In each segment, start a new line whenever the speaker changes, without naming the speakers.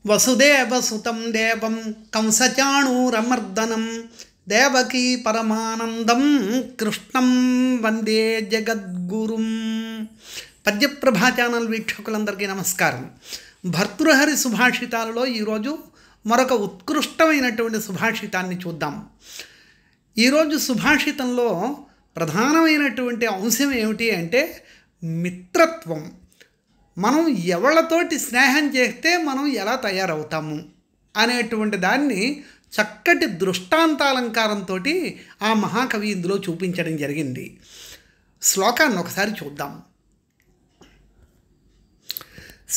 వసుదేవసుతం దేవం కంసచాణూరమర్దనం దేవకీ పరమానందం కృష్ణం వందే జగద్గురుం. పద్యప్రభా ఛానల్ వీక్షకులందరికీ నమస్కారం. భర్తృహరి సుభాషితాలలో ఈరోజు మరొక ఉత్కృష్టమైనటువంటి సుభాషితాన్ని చూద్దాం. ఈరోజు సుభాషితంలో ప్రధానమైనటువంటి అంశం ఏమిటి అంటే మిత్రత్వం. మనం ఎవళ్ళతోటి స్నేహం చేస్తే మనం ఎలా తయారవుతాము అనేటువంటి దాన్ని చక్కటి దృష్టాంతాలంకారంతో ఆ మహాకవి ఇందులో చూపించడం జరిగింది. శ్లోకాన్ని ఒకసారి చూద్దాం.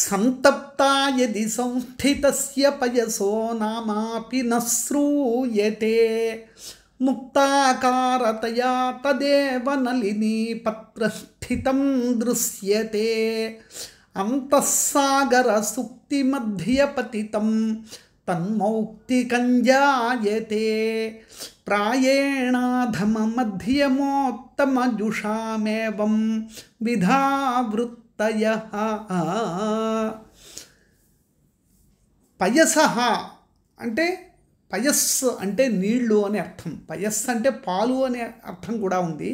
సంతప్తా యది సంస్థితస్య పయసో నామాపి న శ్రూయతే ముక్తాకారతయా తదేవ నళినీ పత్రస్థితం దృశ్యతే అంతఃసాగర సుక్తి మధ్య పతితం తన్మౌక్తికం జాయతే ప్రాయేణాధమ మధ్యమోత్తమజుషామేవం విధావృత్తయః. పయసః అంటే పయస్సు అంటే నీళ్ళు అనే అర్థం. పయస్సు అంటే పాలు అనే అర్థం కూడా ఉంది.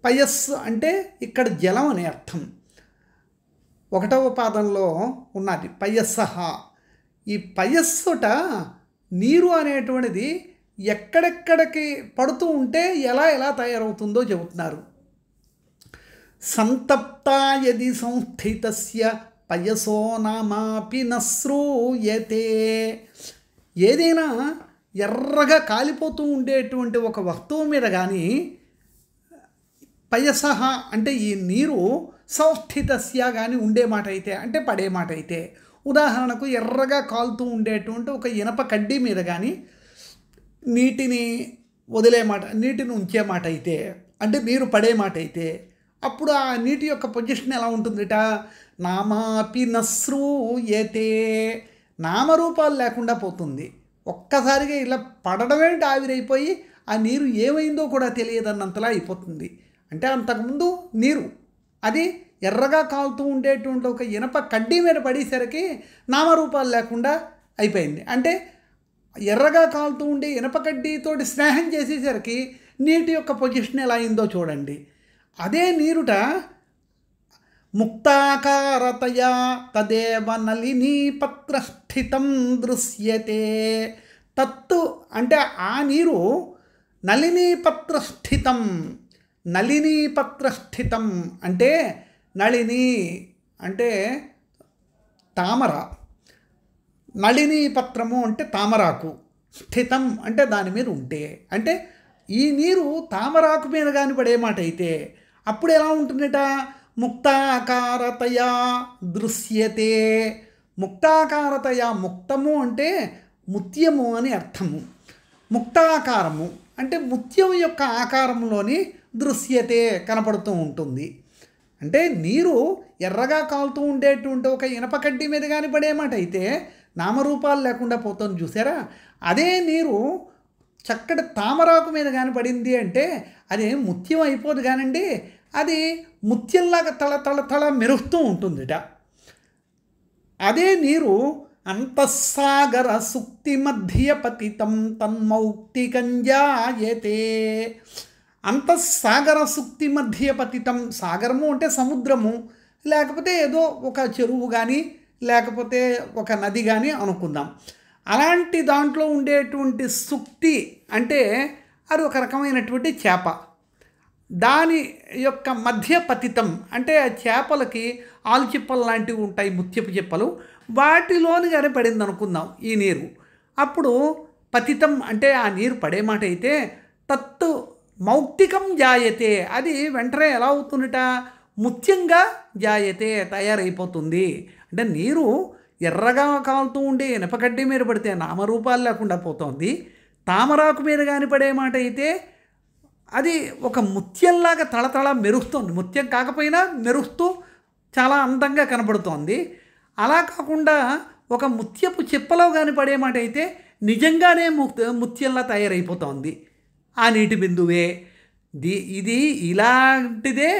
పయస్సు అంటే ఇక్కడ జలం అనే అర్థం. 1వ పాదంలో ఉన్నది పయస్సహ. ఈ పయస్సుట నీరు అనేటువంటిది ఎక్కడెక్కడికి పడుతూ ఉంటే ఎలా ఎలా తయారవుతుందో చెబుతున్నారు. సంతప్తా యది సంస్థితస్య పయసో నామాపి న శ్రూయతే. ఏదైనా ఎర్రగా కాలిపోతూ ఉండేటువంటి ఒక వస్తువు మీద కానీ పయసహ అంటే ఈ నీరు సంస్థితస్య కానీ ఉండే మాట అయితే అంటే పడే మాట అయితే, ఉదాహరణకు ఎర్రగా కాలుతూ ఉండేటువంటి ఒక ఇనప కడ్డీ మీద కానీ నీటిని వదిలే మాట, నీటిని ఉంచే మాట అయితే అంటే నీరు పడే మాట అయితే అప్పుడు ఆ నీటి యొక్క పొజిషన్ ఎలా ఉంటుందిట? నామాపి న శ్రూయతే. నామరూపాలు లేకుండా పోతుంది. ఒక్కసారిగా ఇలా పడడమేంటి ఆవిరైపోయి ఆ నీరు ఏమైందో కూడా తెలియదన్నంతలా అయిపోతుంది. అంటే అంతకుముందు నీరు అది ఎర్రగా కాలుతూ ఉండేటువంటి ఒక ఇనప కడ్డీ మీద పడేసరికి నామరూపాలు లేకుండా అయిపోయింది. అంటే ఎర్రగా కాలుతూ ఉండే ఇనప కడ్డీతోటి స్నేహం చేసేసరికి నీటి యొక్క పొజిషన్ ఎలా అయిందో చూడండి. అదే నీరుట ముక్తాకారతయా తదేవ నళినీ పత్రస్థితం దృశ్యతే. తత్తు అంటే ఆ నీరు నళినీ పత్రస్థితం. నళినీ పత్రస్థితం అంటే నళిని అంటే తామర, నళినీ పత్రము అంటే తామరాకు, స్థితం అంటే దాని మీద ఉంటే, అంటే ఈ నీరు తామరాకు మీద కానీ పడే మాట అయితే అప్పుడు ఎలా ఉంటుందట? ముక్తాకారతయా దృశ్యతే. ముక్తాకారతయా, ముక్తము అంటే ముత్యము అని అర్థము. ముక్తాకారము అంటే ముత్యం యొక్క ఆకారంలోని దృశ్యతే కనపడుతూ ఉంటుంది. అంటే నీరు ఎర్రగా కాలుతూ ఉండేటువంటి ఒక ఇనప కడ్డీ మీద కానీ పడే మాట అయితే నామరూపాలు లేకుండా పోతుంది చూసారా? అదే నీరు చక్కటి తామరాకు మీద కానీ పడింది అంటే అది ముత్యం అయిపోదు కానండి, అది ముత్యంలాగా తళ తళ తళ మెరుస్తూ ఉంటుందిట. అదే నీరు అంతఃసాగర సుక్తి మధ్య పతితం తన్మౌక్తికం జాయతే. అంతఃసాగర సుక్తి మధ్య పతితం. సాగరము అంటే సముద్రము, లేకపోతే ఏదో ఒక చెరువు కానీ లేకపోతే ఒక నది కానీ అనుకుందాం. అలాంటి దాంట్లో ఉండేటువంటి సుక్తి అంటే అది ఒక రకమైనటువంటి చేప. దాని యొక్క మధ్య పతితం అంటే ఆ చేపలకి ఆల్చిప్పలు లాంటివి ఉంటాయి, ముత్యపు చిప్పలు, వాటిలోని కానీ పడింది అనుకుందాం ఈ నీరు. అప్పుడు పతితం అంటే ఆ నీరు పడే మాట అయితే తత్తు మౌక్తికం జాయతే. అది వెంటనే ఎలా అవుతుందట? ముత్యంగా జాయతే, తయారైపోతుంది. అంటే నీరు ఎర్రగా కాలుతూ ఉండే ఇనపకడ్డీ మీద పడితే నామరూపాలు లేకుండా పోతుంది. తామరాకు మీద కానీ పడే మాట అయితే అది ఒక ముత్యంలాగా తళతళ మెరుస్తుంది. ముత్యం కాకపోయినా మెరుస్తూ చాలా అందంగా కనపడుతోంది. అలా కాకుండా ఒక ముత్యపు చిప్పలో కానీ పడే మాట అయితే నిజంగానే ముత్యంలా తయారైపోతుంది ఆ నీటి బిందువే. ఇది ఇలాంటిదే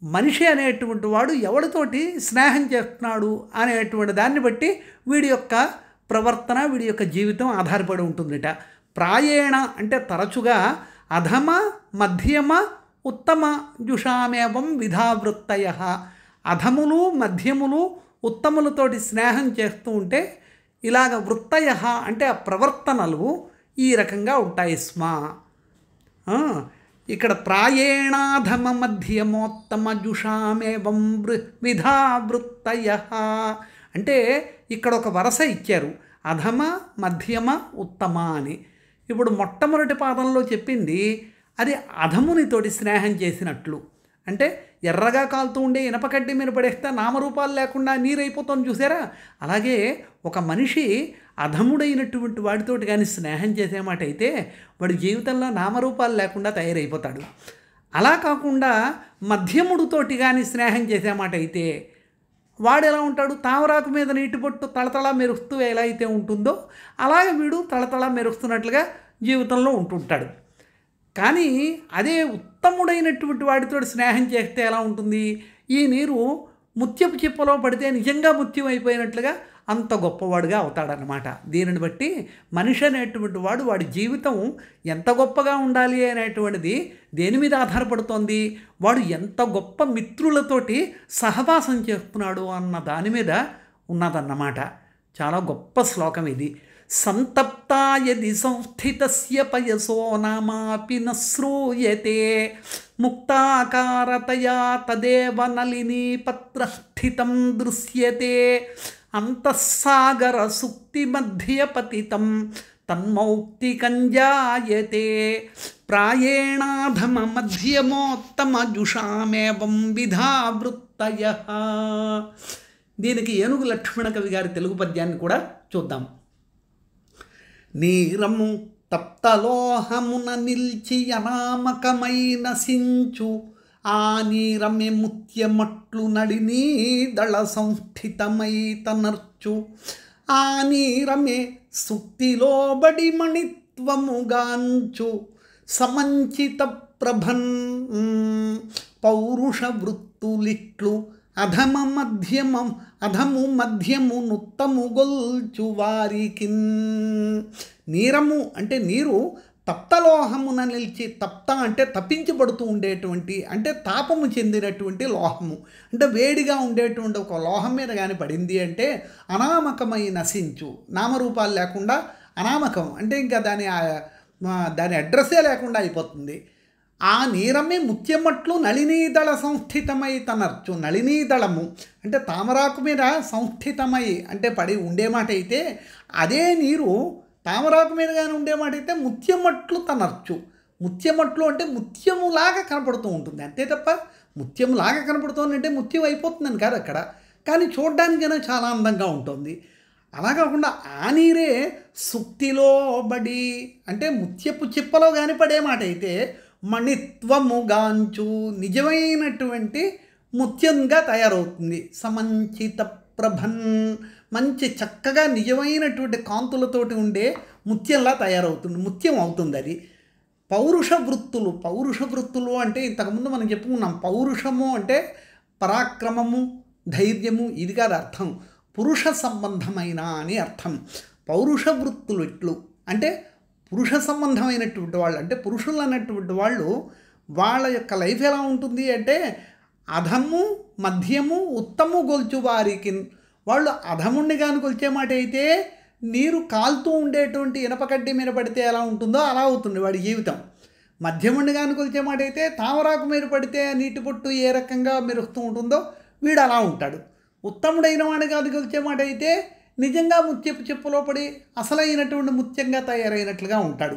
మనిషి అనేటువంటి వాడు ఎవరితోటి స్నేహం చేస్తున్నాడు అనేటువంటి దాన్ని బట్టి వీడి యొక్క ప్రవర్తన, వీడి యొక్క జీవితం ఆధారపడి ఉంటుందిట. ప్రాయేణ అంటే తరచుగా అధమ మధ్యమ ఉత్తమ జుషామేవం విధావృత్తయ, అధములు మధ్యములు ఉత్తములతోటి స్నేహం చేస్తూ ఉంటే ఇలాగ వృత్తయ అంటే ఆ ప్రవర్తనలు ఈ రకంగా ఉంటాయి స్మ. ఇక్కడ ప్రాయేణాధమ మధ్యమోత్తమ జుషామేవం విధావృత్తయ అంటే ఇక్కడ ఒక వరస ఇచ్చారు, అధమ మధ్యమ ఉత్తమ అని. ఇప్పుడు మొట్టమొదటి పాదంలో చెప్పింది అది అధమునితోటి స్నేహం చేసినట్లు, అంటే ఎర్రగా కాలుతూ ఉండే ఇనపకడ్డి మీద పడేస్తే నామరూపాలు లేకుండా నీరైపోతుంది చూసారా, అలాగే ఒక మనిషి అధముడైనటువంటి వాడితోటి కానీ స్నేహం చేసే మాట అయితే వాడి జీవితంలో నామరూపాలు లేకుండా తయారైపోతాడు. అలా కాకుండా మధ్యముడితోటి కానీ స్నేహం చేసే మాట అయితే వాడు ఎలా ఉంటాడు, తామరాకు మీద నీటి పొట్టు తళతళ మెరుస్తూ ఎలా అయితే ఉంటుందో అలాగే వీడు తళతళ మెరుస్తున్నట్లుగా జీవితంలో ఉంటుంటాడు. కానీ అదే ఉత్తముడైనటువంటి వాడితో స్నేహం చేస్తే ఎలా ఉంటుంది, ఈ నీరు ముత్యపు చిప్పలో పడితే నిజంగా ముత్యం అయిపోయినట్లుగా అంత గొప్పవాడుగా అవుతాడనమాట. దీనిని బట్టి మనిషి అనేటువంటి వాడు వాడి జీవితం ఎంత గొప్పగా ఉండాలి అనేటువంటిది దేని మీద ఆధారపడుతోంది, వాడు ఎంత గొప్ప మిత్రులతోటి సహవాసం చేస్తున్నాడు అన్న దాని మీద ఉన్నదన్నమాట. చాలా గొప్ప శ్లోకం ఇది. సంతప్తా యది సంస్థితస్య పయసో నామాపి న శ్రూయతే ముక్తాకారతయా తదేవ నళినీ పత్రస్థితం దృశ్యతే అంతఃసాగర సుక్తి మధ్య పతితం తన్మౌక్తికం జాయతే ప్రాయేణాధమ మధ్యమోత్తమ జుషామేవం విధావృత్తయః. దీనికి ఏనుగు లక్ష్మణ కవి గారి తెలుగు పద్యాన్ని కూడా చూద్దాం. నీరము తప్తలోహమున నిల్చి అనామకమై నశించు, ఆ నీరమే ముత్యమట్లు నడినీ దళ సంస్థితమై తనర్చు, ఆ నీరమే సుక్తిలో బడి మణిత్వముగాంచు, సమంచిత ప్రభన్ పౌరుష వృత్తులిట్లు అధము మధ్యము నుత్తము గొల్చు వారికిన్. నీరము అంటే నీరు తప్తలోహమున నిలిచి, తప్త అంటే తప్పించబడుతూ ఉండేటువంటి అంటే తాపము చెందినటువంటి లోహము, అంటే వేడిగా ఉండేటువంటి ఒక లోహం మీద కానీ పడింది అంటే అనామకమై నశించు, నామరూపాలు లేకుండా అనామకం అంటే ఇంకా దాని అడ్రస్సే లేకుండా అయిపోతుంది. ఆ నీరమే ముత్యమట్లు నళినీదళ సంస్థితమై తనర్చు, నళినీదళము అంటే తామరాకు మీద సంస్థితమై అంటే పడి ఉండే మాట అయితే అదే నీరు తామరాకు మీద కానీ ఉండే మాట అయితే ముత్యమట్లు తనర్చు. ముత్యమట్లు అంటే ముత్యములాగా కనపడుతూ ఉంటుంది అంతే తప్ప ముత్యములాగా కనపడుతుంది అంటే ముత్యం అయిపోతుందని కాదు అక్కడ, కానీ చూడడానికైనా చాలా అందంగా ఉంటుంది. అలా కాకుండా ఆ నీరే సుక్తిలో బడి అంటే ముత్యపు చిప్పలో కానీ పడే మాట అయితే మణిత్వముగాంచు నిజమైనటువంటి ముత్యంగా తయారవుతుంది. సమంచిత ప్రభన్ మంచి చక్కగా నిజమైనటువంటి కాంతులతోటి ఉండే ముత్యంలా తయారవుతుంది, ముత్యం అవుతుంది అది. పౌరుష వృత్తులు అంటే ఇంతకుముందు మనం చెప్పుకున్నాం, పౌరుషము అంటే పరాక్రమము ధైర్యము ఇది కాదు అర్థం, పురుష సంబంధమైన అని అర్థం. పౌరుష వృత్తులు ఇట్లు అంటే పురుష సంబంధమైనటువంటి వాళ్ళు, అంటే పురుషులు అన్నటువంటి వాళ్ళు వాళ్ళ యొక్క లైఫ్ ఎలా ఉంటుంది అంటే అధము మధ్యము ఉత్తము గొల్చు వారికి, వాళ్ళు అధముణ్ణి కానీ కొలిచే మాట అయితే నీరు కాలుతూ ఉండేటువంటి ఇనపకడ్డి మీద పడితే ఎలా ఉంటుందో అలా అవుతుంది వాడి జీవితం. మధ్యముండి కానీ కొలిచే మాట అయితే తామరాకు మీద పడితే నీటి పొట్టు ఏ రకంగా మెరుస్తూ ఉంటుందో వీడు అలా ఉంటాడు. ఉత్తముడైన వాడి కాదు కొలిచే మాట అయితే నిజంగా ముత్యపు చెప్పులో పడి అసలైనటువంటి ముత్యంగా తయారైనట్లుగా ఉంటాడు.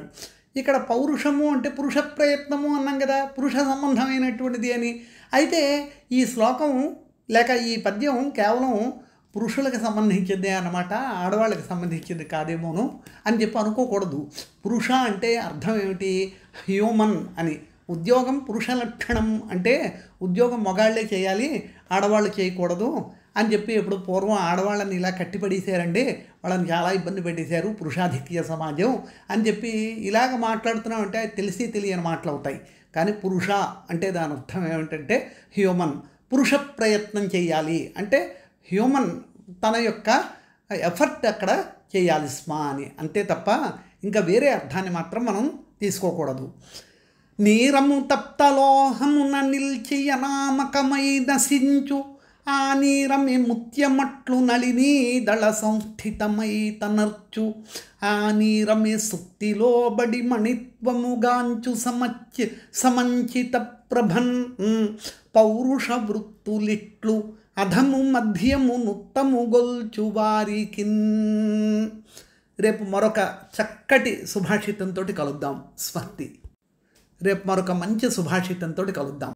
ఇక్కడ పౌరుషము అంటే పురుష ప్రయత్నము అన్నాం కదా, పురుష సంబంధమైనటువంటిది అని. అయితే ఈ శ్లోకం లేక ఈ పద్యం కేవలం పురుషులకు సంబంధించిందే అన్నమాట, ఆడవాళ్ళకి సంబంధించింది కాదేమోను అని చెప్పి అనుకోకూడదు. పురుష అంటే అర్థం ఏమిటి, హ్యూమన్ అని. ఉద్యోగం పురుష లక్షణం అంటే ఉద్యోగం మగాళ్ళే చేయాలి ఆడవాళ్ళు చేయకూడదు అని చెప్పి ఎప్పుడు పూర్వం ఆడవాళ్ళని ఇలా కట్టిపడేశారండి, వాళ్ళని చాలా ఇబ్బంది పెట్టేశారు పురుషాధిక్య సమాజం అని చెప్పి ఇలాగ మాట్లాడుతున్నామంటే తెలిసి తెలియని మాటలు అవుతాయి. కానీ పురుష అంటే దాని అర్థం ఏమిటంటే హ్యూమన్, పురుష ప్రయత్నం చేయాలి అంటే హ్యూమన్ తన యొక్క ఎఫర్ట్ అక్కడ చేయాలి స్మ అని, అంతే తప్ప ఇంకా వేరే అర్థాన్ని మాత్రం మనం తీసుకోకూడదు. నీరము తప్తలోహమున నిల్చి అనామకమై నశించు, ఆ నీరమే ముత్యమట్లు నళినీ దళ సంస్థితమై తనర్చు, ఆ నీరమే సుక్తిలో బడి మణిత్వముగాంచు సమంచిత ప్రభన్, పౌరుష వృత్తులిట్లు అధము మధ్యము నుత్తము గొల్చు వారికిన్. రేపు మరొక చక్కటి సుభాషితంతో కలుద్దాం. స్వస్తి. రేపు మరొక మంచి సుభాషితంతో కలుద్దాం.